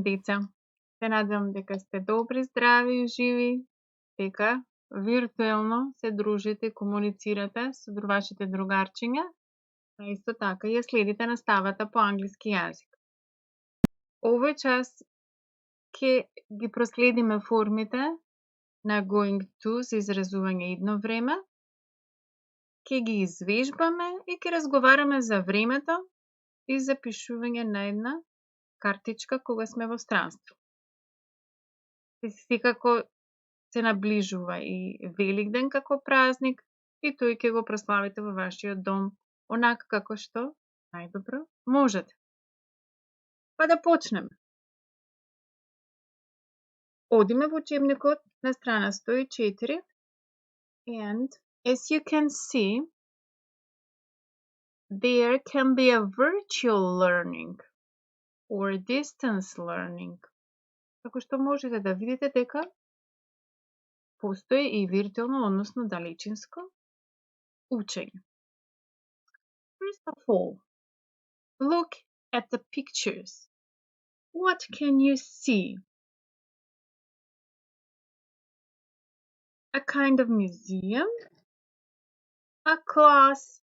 ден, деца. Се надевам дека сте добри, здрави и живи, дека виртуелно се дружите и комуницирате со вашите другарчиња, а исто така ја следите наставата по англиски јазик. Овој час ќе ги проследиме формите на going to за изразување идно време, ќе ги извежбаме и ќе разговараме за времето и запишување на една картичка кога сме во странство. Секако се наближува и Великден како празник и тој ќе го прославите во вашиот дом онака како што најдобро можете. Па да почнеме. Одиме во учебникот на страна 104 and as you can see there can be a virtual learning or distance learning. Како што можете да видите дека постои и виртуелно, односно далечинско учење. First of all, look at the pictures. What can you see? A kind of museum, a class,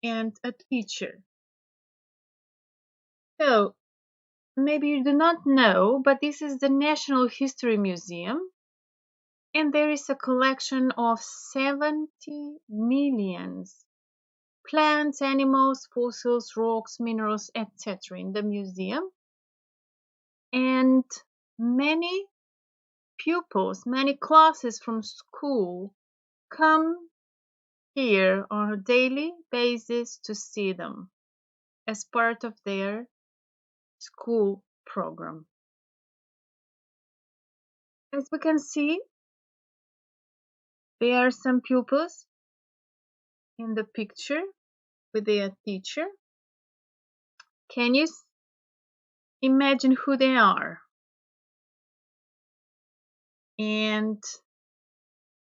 and a teacher. So, maybe you do not know, but this is the National History Museum, and there is a collection of 70 millions plants, animals, fossils, rocks, minerals, etc. in the museum. And many pupils, many classes from school come here on a daily basis to see them as part of their school program. As we can see, there are some pupils in the picture with their teacher. Can you imagine who they are? And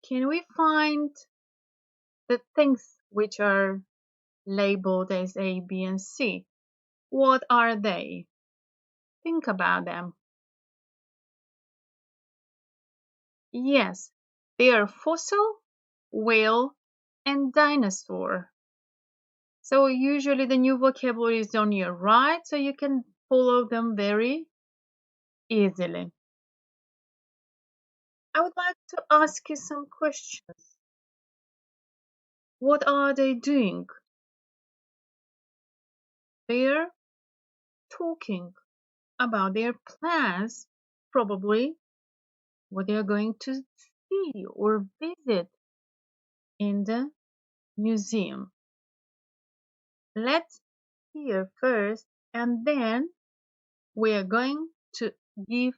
can we find the things which are labeled as A, B, and C? What are they? Think about them. Yes, they are fossil, whale, and dinosaur. So usually the new vocabulary is on your right, so you can follow them very easily. I would like to ask you some questions. What are they doing? They're talking about their plans, probably what they are going to see or visit in the museum. Let's hear first, and then we are going to give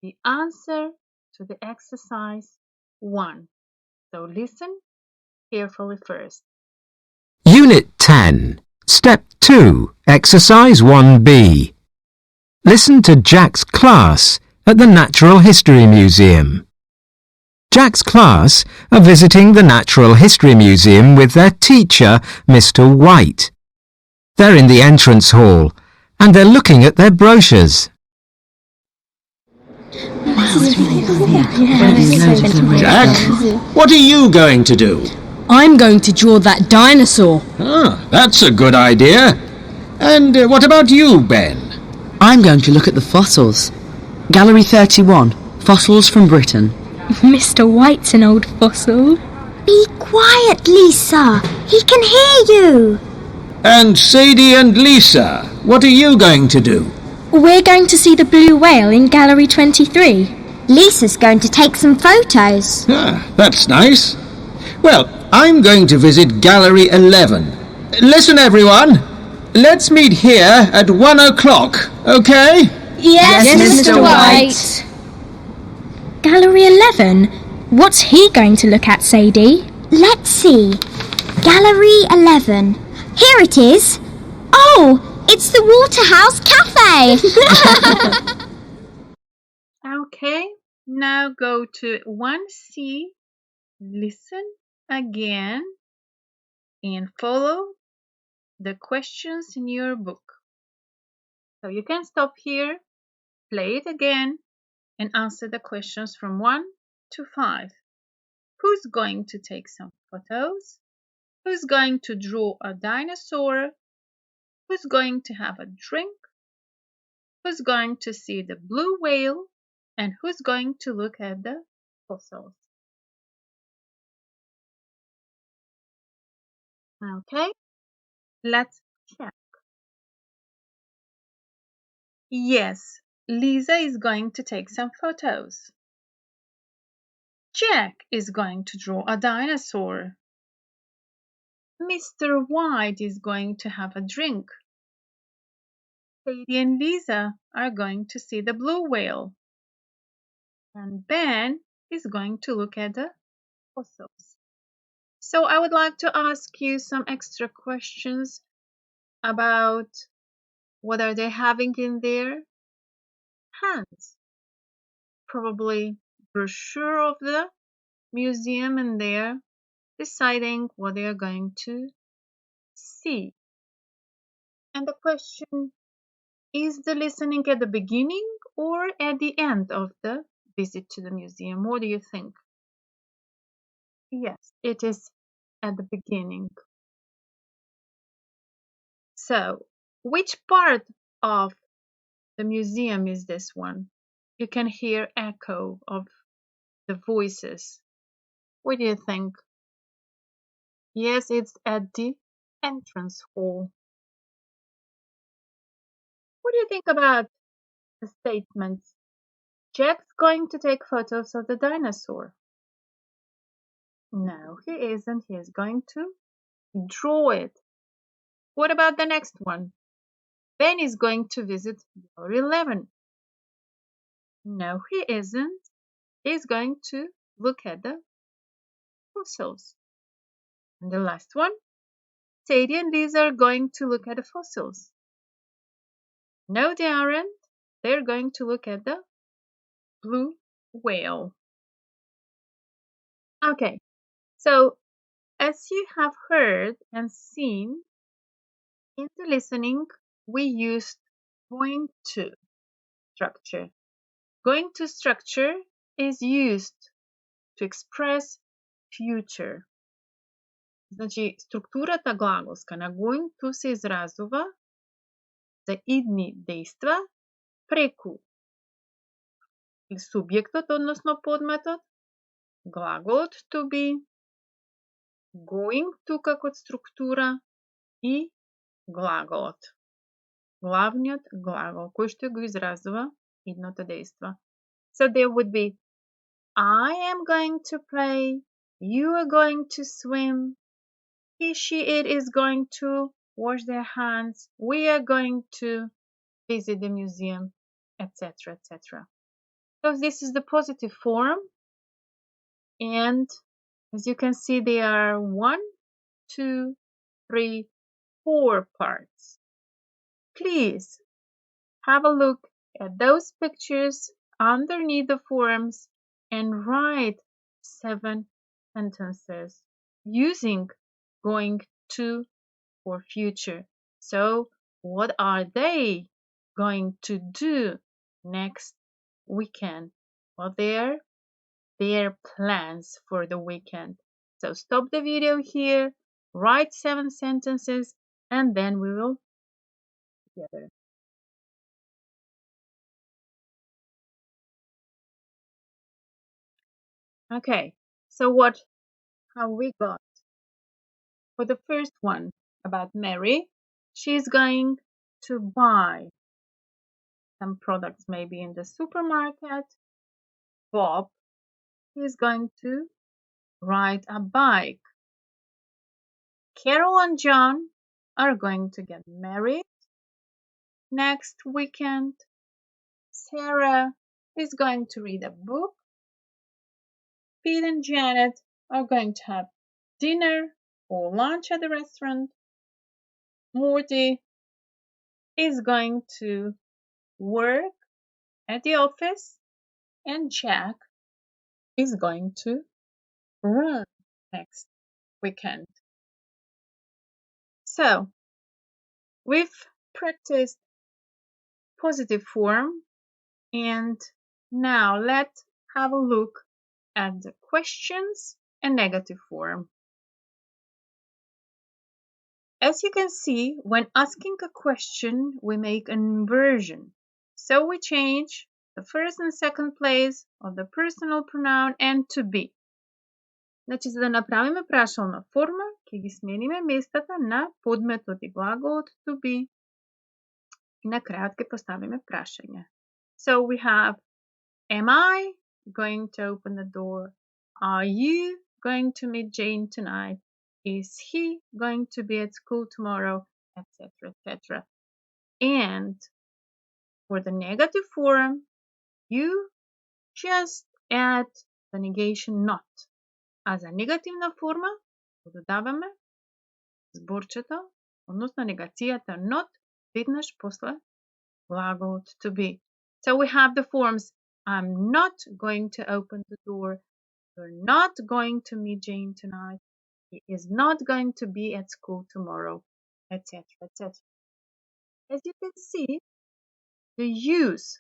the answer to the exercise 1. So listen carefully first. Unit 10, Step 2, Exercise 1B. Listen to Jack's class at the Natural History Museum. Jack's class are visiting the Natural History Museum with their teacher, Mr. White. They're in the entrance hall and they're looking at their brochures. Jack, what are you going to do? I'm going to draw that dinosaur. Ah, that's a good idea. And what about you, Ben? I'm going to look at the fossils. Gallery 31, Fossils from Britain. Mr. White's an old fossil. Be quiet, Lisa. He can hear you. And Sadie and Lisa, what are you going to do? We're going to see the blue whale in Gallery 23. Lisa's going to take some photos. Ah, that's nice. Well, I'm going to visit Gallery 11. Listen, everyone. Let's meet here at 1 o'clock, okay? Yes, Mr. White. Gallery 11? What's he going to look at, Sadie? Let's see. Gallery 11. Here it is. Oh, it's the Waterhouse Cafe. Okay, now go to 1C. Listen again and follow the questions in your book. So you can stop here Play it again and answer the questions from 1 to 5. Who's going to take some photos? Who's going to draw a dinosaur? Who's going to have a drink? Who's going to see the blue whale? And who's going to look at the fossils? Okay, let's check. Yes, Lisa is going to take some photos. Jack is going to draw a dinosaur. Mr. White is going to have a drink. Sadie and Lisa are going to see the blue whale. And Ben is going to look at the fossils. So I would like to ask you some extra questions about what are they having in their hands. Probably brochure of the museum, and they're deciding what they are going to see. And the question, is the listening at the beginning or at the end of the visit to the museum? What do you think? Yes, it is at the beginning. So, which part of the museum is this one? You can hear echo of the voices. What do you think? Yes, it's at the entrance hall. What do you think about the statements? Jack's going to take photos of the dinosaur. No, he isn't. He is going to draw it. What about the next one? Ben is going to visit Gallery 11. No, he isn't. He's going to look at the fossils. And the last one, Sadie and Lisa are going to look at the fossils. No, they aren't. They're going to look at the blue whale. Okay, so as you have heard and seen, in the listening, we used going to structure. Going to structure is used to express future. Значи, структурата глаголска на going to се изразува за идни дејства преку субјектот, односно подметот, глаголот to be, going to како структура и глаголот. Главниот глагол кој што го изразува идното дејство. So there would be I am going to play, you are going to swim, he, she, it is going to wash their hands, we are going to visit the museum, etc., etc. So this is the positive form, and as you can see, there are 1, 2, 3, 4 parts. Please have a look at those pictures underneath the forms and write 7 sentences using going to for future. So, what are they going to do next weekend? What are their plans for the weekend? So, stop the video here, write 7 sentences, and then we will together. Okay, so what have we got? For the first one about Mary, she's going to buy some products maybe in the supermarket. Bob is going to ride a bike. Carol and John are going to get married next weekend. Sarah is going to read a book. Pete and Janet are going to have dinner or lunch at the restaurant. Morty is going to work at the office, and Jack is going to run next weekend. So, we've practiced positive form And now let's have a look at the questions and negative form. As you can see, when asking a question, we make an inversion. So we change the first and second place of the personal pronoun and to be. Значи, за да направиме прашална форма, ќе ги смениме местата на подметот и глаголот to be. И на крајот ќе поставиме прашање. So we have, am I going to open the door? Are you going to meet Jane tonight? Is he going to be at school tomorrow? Etc., etc. And for the negative form, you just add the negation not. А за негативна форма додаваме зборчето, односно негацијата not, веднаш после глаголот to be. So we have the forms, I'm not going to open the door. You're not going to meet Jane tonight. He is not going to be at school tomorrow, etc., etc. As you can see, the use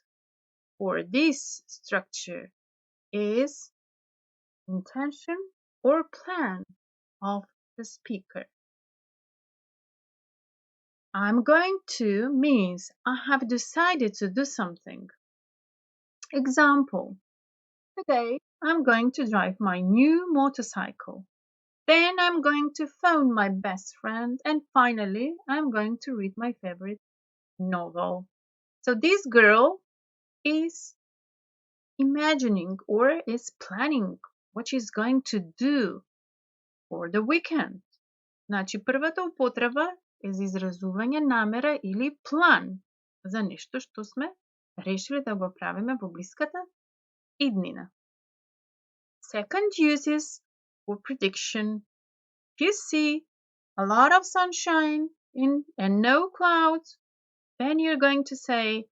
for this structure is intention or plan of the speaker. I'm going to means I have decided to do something. Example, today I'm going to drive my new motorcycle. Then I'm going to phone my best friend, and finally I'm going to read my favorite novel. So this girl is imagining or is planning what she's going to do for the weekend. Значи првата употреба е за изразување намера или план за нешто што сме решили да го правиме во блиската иднина. Second use is for prediction. If you see a lot of sunshine and no clouds, then you're going to say,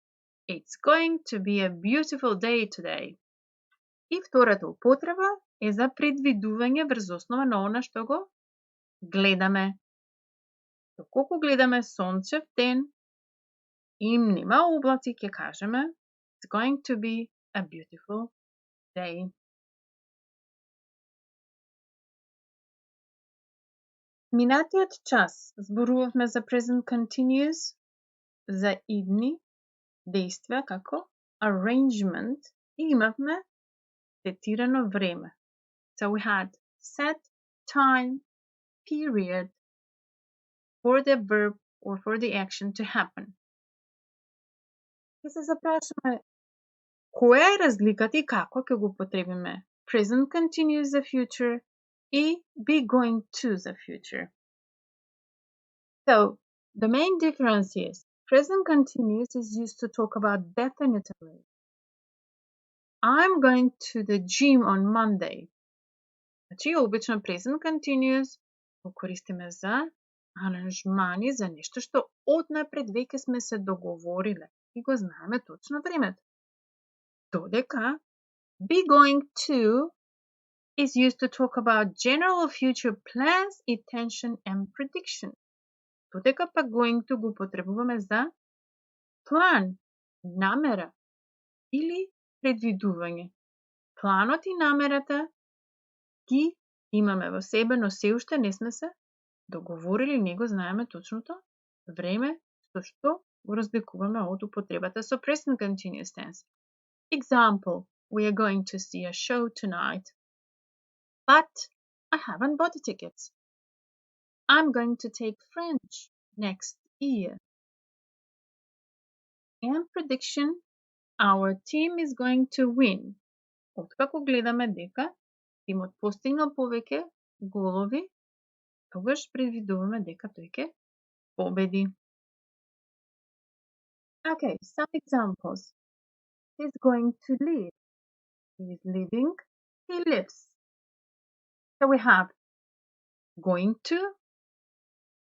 it's going to be a beautiful day today. И втората употреба е за предвидување врз основа на она што го гледаме. Доколку гледаме сончев ден и нема облаци, ќе кажеме it's going to be a beautiful day. Минатиот час зборувавме за present continuous, за идни действија како arrangement и имавме сетирано време. So we had set time period for the verb or for the action to happen. Ќе се запрашаме која е разликата и како ќе го употребиме present continuous за future и be going to the future. So the main difference is present continuous is used to talk about definitely. I'm going to the gym on Monday. Значи обично present continuous го користиме за аранжмани за нешто што однапред веќе сме се договориле и го знаеме точно времето. Додека be going to is used to talk about general future plans, intention and prediction. Додека пак going to го потребуваме за план, намера или предвидување. Планот и намерата ги имаме во себе, но се уште не сме се договорили, не го знаеме точното време со што го разликуваме од употребата со present continuous tense. Example, we are going to see a show tonight, but I haven't bought the tickets. I'm going to take French next year. And prediction, our team is going to win. Откако гледаме дека тимот постигнал повеќе голови, тогаш предвидуваме дека тој ќе победи. Okay, some examples. He's going to live. He is living. He lives. So we have going to,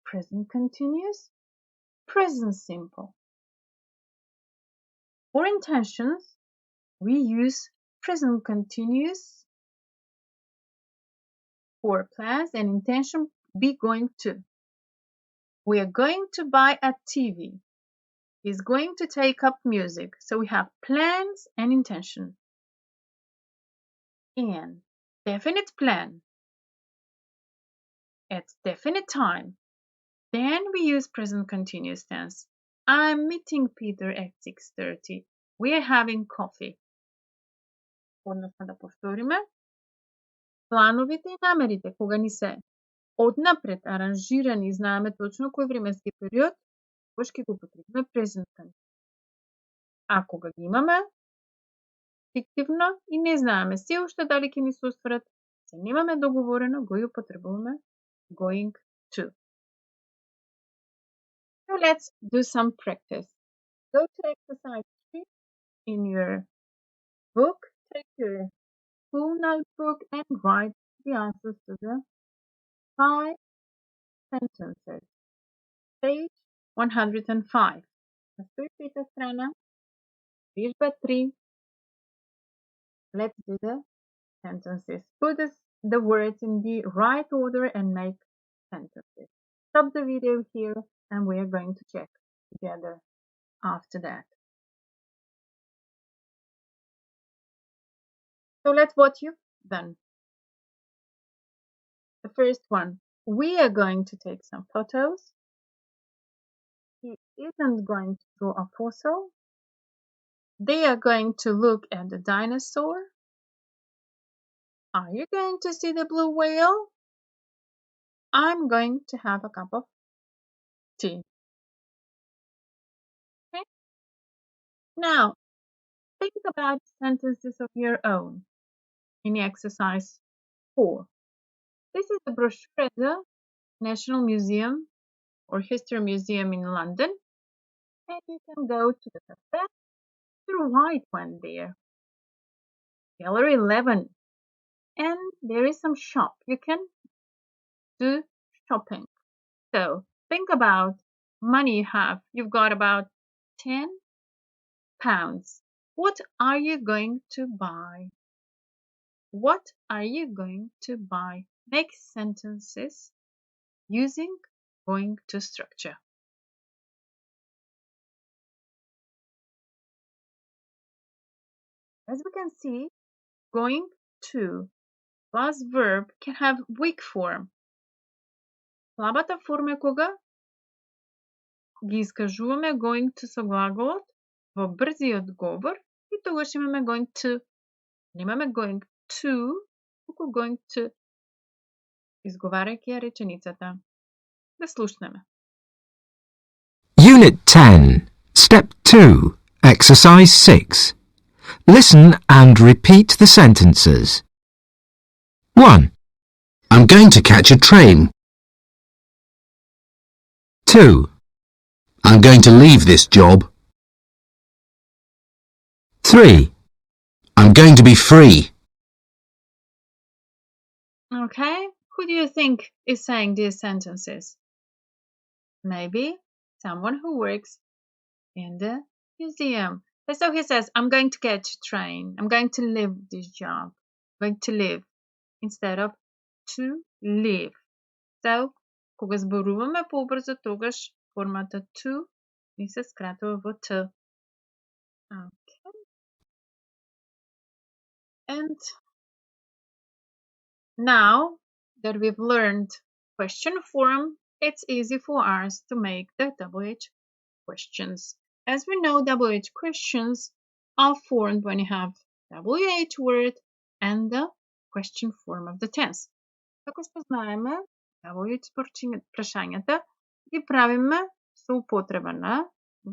present continuous, present simple. For intentions, we use present continuous for plans and intention be going to. We are going to buy a TV. is going to take up music. So we have plans and intention. And definite plan at definite time. Then we use present continuous tense. I'm meeting Peter at 6:30. We're having coffee. Односно да повториме. Плановите и намерите, кога ни се однапред аранжирани и знаеме точно кој временски период, тогаш ќе го употребиме present continuous. А кога ги имаме фиктивно и не знаеме се уште дали ќе ни се остварат, се немаме договорено, го употребуваме going to. So let's do some practice. Go to exercise 3 in your book. Take your full notebook and write the answers to the 5 sentences. Page 105. На 105 страна, вижба 3. Let's do the sentences. Put the words in the right order and make sentences. Stop the video here and we are going to check together after that. So let's watch you then. The first one, we are going to take some photos. He isn't going to draw a fossil. They are going to look at the dinosaur. Are you going to see the blue whale? I'm going to have a cup of tea. Okay? Now, think about sentences of your own in exercise 4. This is the brochure at the National Museum or History Museum in London. And you can go to the cafe to the right one there. Gallery 11. And there is some shop. You can do shopping. So think about money you have. You've got about £10. What are you going to buy? What are you going to buy? Make sentences using going to structure. As we can see, going to plus verb can have weak form. Слабата форма е кога ги искажуваме going to со глаголот во брзиот говор и тогаш имаме going to. Немаме going to, туку going to изговарајќи ја реченицата. Да слушнеме. Unit 10, Step 2, Exercise 6. Listen and repeat the sentences. 1, I'm going to catch a train. 2, I'm going to leave this job. 3, I'm going to be free. Okay, who do you think is saying these sentences? Maybe someone who works in the museum. So he says, I'm going to catch a train. I'm going to leave this job. I'm going to live instead of to live. So, кога зборуваме побрзо, тогаш формата to ни се скратува во t. Okay. And now that we've learned question form, it's easy for us to make the WH questions. As we know, WH questions are formed when you have WH word and the question form of the tense. Како што знаеме, WH прашањата ги правиме со употреба на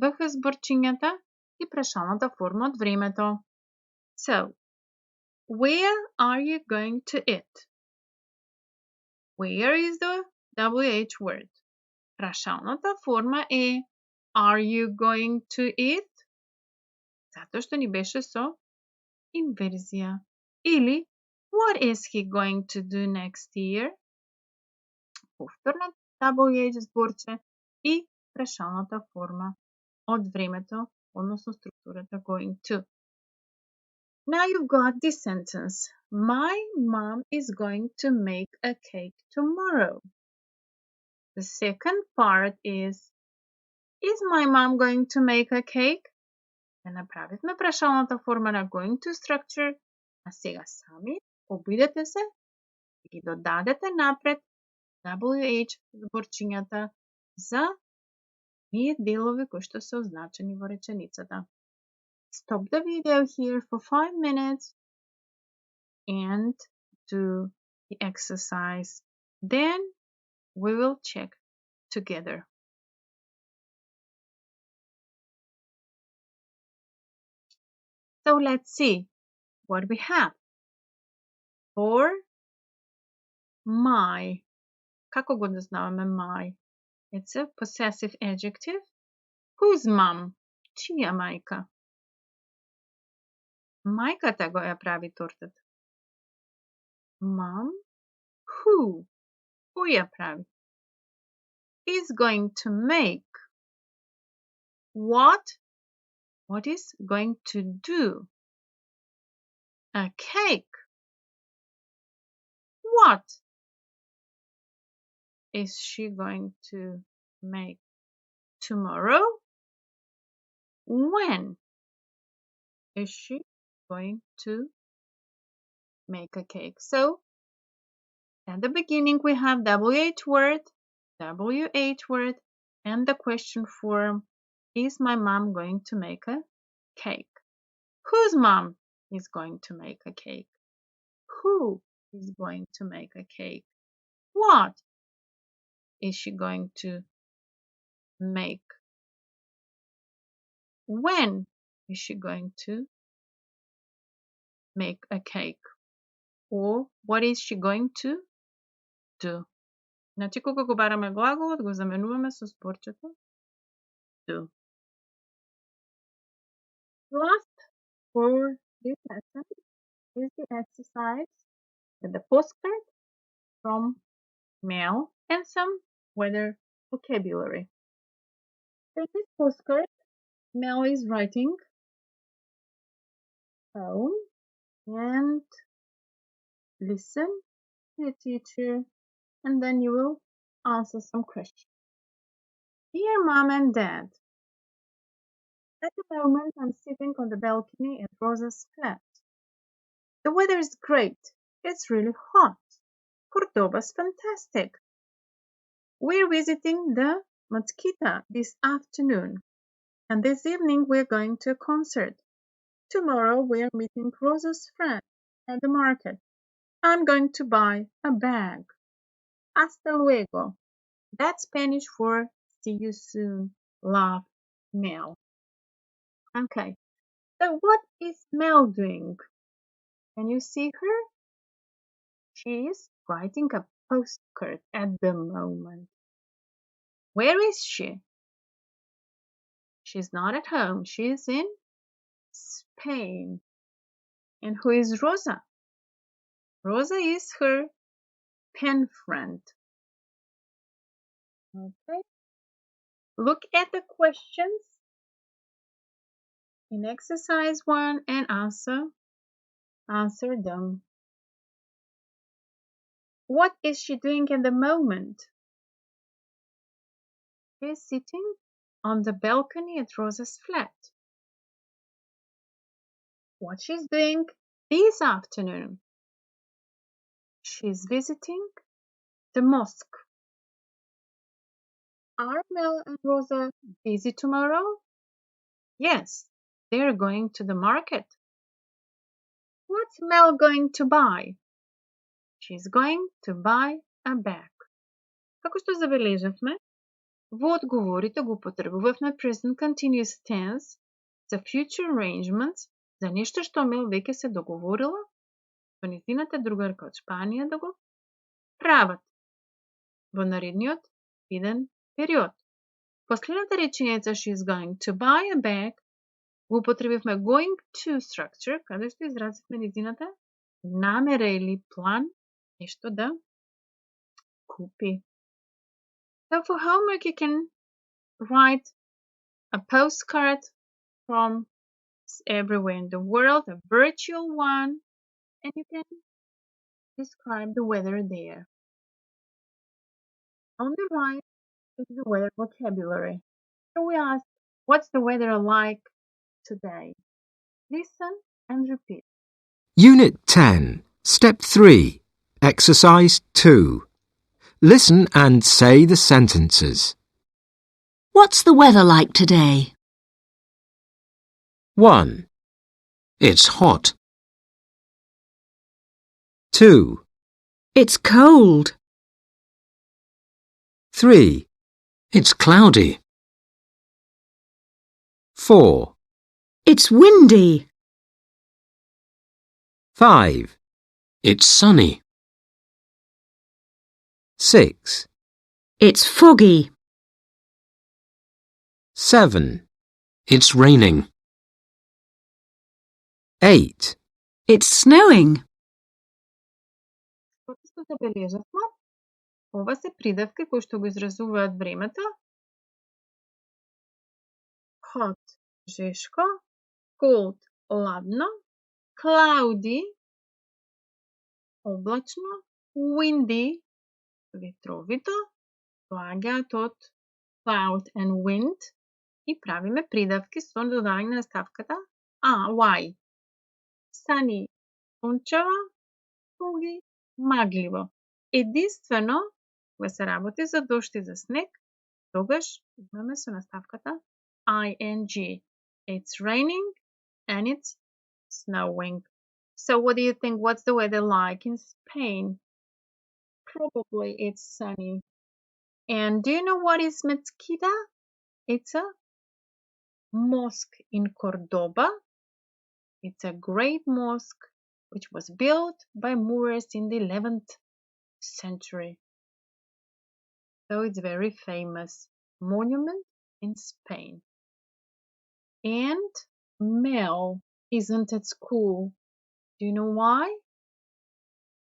ВХ зборчињата и прашалната форма од времето. So, where are you going to eat? Where is the WH word? Прашалната форма е Are you going to eat? Затоа што ни беше со инверзија. Или What is he going to do next year? Повторно WH зборче и прашалната форма од времето, односно структурата going to. Now you've got this sentence. My mom is going to make a cake tomorrow. The second part is Is my mom going to make a cake? Направивме прашалната форма на going to structure, а сега сами обидете се и ги додадете напред WH зборчињата за ние делови кои што се означени во реченицата. Stop the video here for 5 minutes and do the exercise. Then we will check together. So let's see what we have. For my. Како го дознаваме my? It's a possessive adjective. Whose mom? Чија мајка? Мајката го ја прави тортата. Mom. Who? Who ја прави? Is going to make. What? What is going to do? A cake. What is she going to make tomorrow? When is she going to make a cake? So at the beginning we have WH word, and the question form, is my mom going to make a cake? Whose mom is going to make a cake? Who is going to make a cake? What is she going to make? When is she going to make a cake? Or what is she going to do? Значи, кога го бараме глаголот, го заменуваме со зборчето do. Last for this lesson is the exercise with the postcard from mail and some weather vocabulary. In this postcard, Mel is writing home and listen to the teacher, and then you will answer some questions. Dear Mom and Dad, at the moment I'm sitting on the balcony at Rosa's flat. The weather is great. It's really hot. Cordoba's fantastic. We're visiting the Mosquita this afternoon, and this evening we're going to a concert. Tomorrow we're meeting Rosa's friend at the market. I'm going to buy a bag. Hasta luego. That's Spanish for see you soon. Love, Mel. Okay, so what is Mel doing? Can you see her? She is writing a postcard at the moment. Where is she? She's not at home. She's in Spain. And who is Rosa? Rosa is her pen friend. Okay. Look at the questions in exercise 1 and answer them. What is she doing at the moment? She's sitting on the balcony at Rosa's flat. What she's doing this afternoon? She's visiting the mosque. Are Mel and Rosa busy tomorrow? Yes, they're going to the market. What's Mel going to buy? She's going to buy a bag. Како што забележавме, во одговорите го употребувавме present continuous tense за future arrangements, за нешто што Мел веќе се договорила со нејзината другарка од Шпанија да го прават во наредниот еден период. Последната реченица she's going to buy a bag го употребивме going to structure, каде што изразивме нејзината намера или план нешто да купи. So for homework you can write a postcard from everywhere in the world, a virtual one, and you can describe the weather there. On the right is the weather vocabulary. So we ask, what's the weather like today? Listen and repeat. Unit 10, Step 3, Exercise 2. Listen and say the sentences. What's the weather like today? 1, It's hot. 2, It's cold. 3, It's cloudy. 4, It's windy. 5, It's sunny. 6, It's foggy. 7, It's raining. 8, It's snowing. Како што забележавме, ова се придавки кои што го изразуваат времето. Hot, жешко, cold, ладно, cloudy, облачно, windy, ветровито, доаѓаат од cloud and wind и правиме придавки со додање на ставката y. Sunny, сончево, foggy, магливо. Единствено, кога се работи за дожд и за снег, тогаш имаме со наставката ing. It's raining and it's snowing. So what do you think? What's the weather like in Spain? Probably it's sunny. And do you know what is mezquita? It's a mosque in Cordoba. It's a great mosque which was built by Moors in the 11th century. So it's very famous monument in Spain. And Mel isn't at school. Do you know why?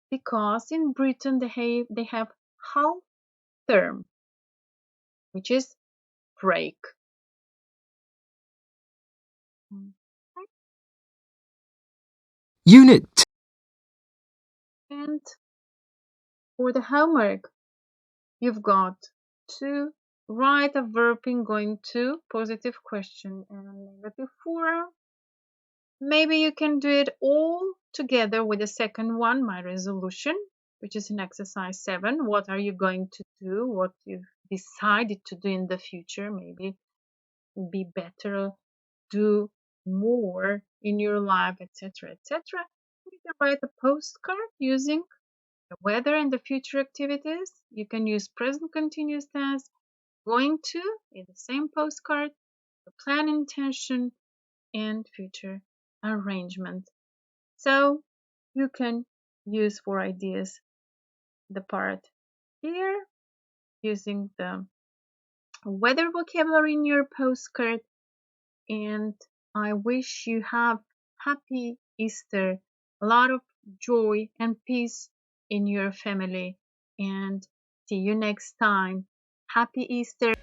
Because in Britain they have half term, which is break. Unit And for the homework, you've got to write a verb in going to, positive question and negative form. Maybe you can do it all together with the second one, my resolution, which is in exercise 7. What are you going to do? What you've decided to do in the future? Maybe be better, do more in your life, etc., etc. You can write a postcard using the weather and the future activities. You can use present continuous tense, going to in the same postcard, the plan, intention, and future arrangement. So you can use for ideas the part here using the weather vocabulary in your postcard. And I wish you have happy Easter, a lot of joy and peace in your family, and see you next time. Happy Easter.